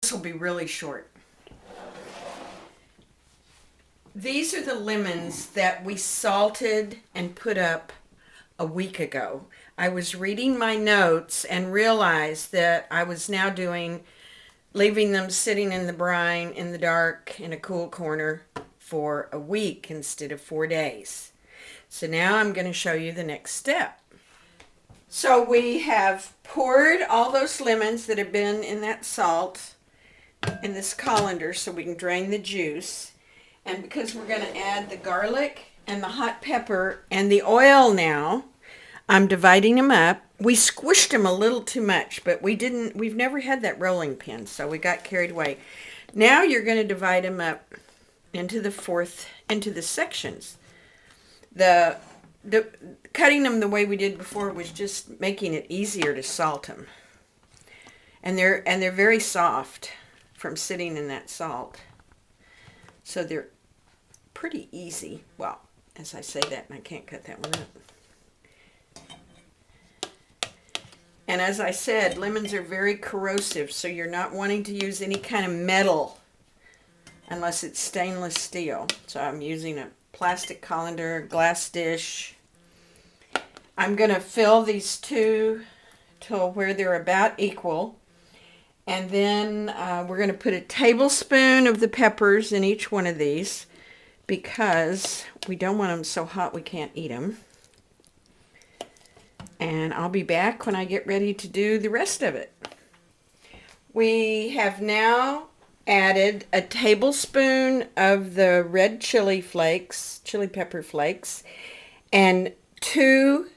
This will be really short. These are the lemons that we salted and put up a week ago. I was reading my notes and realized that I was now leaving them sitting in the brine in the dark in a cool corner for a week instead of 4 days. So now I'm going to show you the next step. So we have poured all those lemons that have been in that salt in this colander so we can drain the juice. And because we're going to add the garlic and the hot pepper and the oil now, I'm dividing them up. We squished them a little too much, but we've never had that rolling pin, so we got carried away. Now you're going to divide them up into the sections. The cutting them the way we did before was just making it easier to salt them. And they're very soft from sitting in that salt. So they're pretty easy. Well, as I say that, and I can't cut that one up. And as I said, lemons are very corrosive, so you're not wanting to use any kind of metal unless it's stainless steel. So I'm using a plastic colander, glass dish. I'm going to fill these two till where they're about equal. And then we're going to put a tablespoon of the peppers in each one of these because we don't want them so hot we can't eat them. And I'll be back when I get ready to do the rest of it. We have now added a tablespoon of the red chili pepper flakes, and 2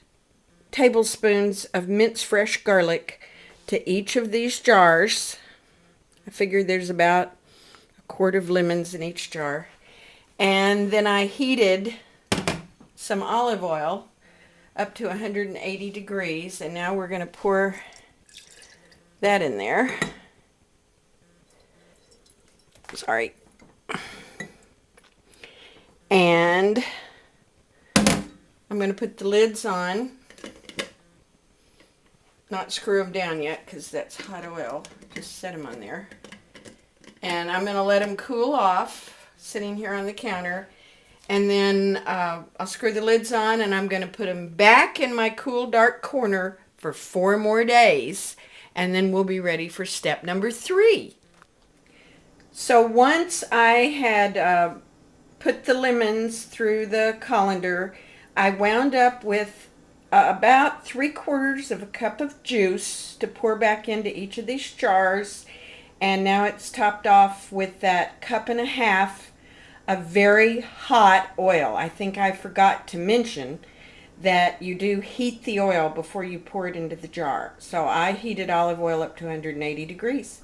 tablespoons of minced fresh garlic to each of these jars. I figure there's about a quart of lemons in each jar. And then I heated some olive oil up to 180 degrees, and now we're going to pour that in there. Sorry. And I'm going to put the lids on. Not screw them down yet because that's hot oil. Just set them on there. And I'm going to let them cool off, sitting here on the counter. And then I'll screw the lids on, and I'm going to put them back in my cool, dark corner for 4 more days. And then we'll be ready for step number 3. So once I had put the lemons through the colander, I wound up with about 3/4 of a cup of juice to pour back into each of these jars. And now it's topped off with that 1.5 cups of very hot oil. I think I forgot to mention that you do heat the oil before you pour it into the jar. So I heated olive oil up to 180 degrees.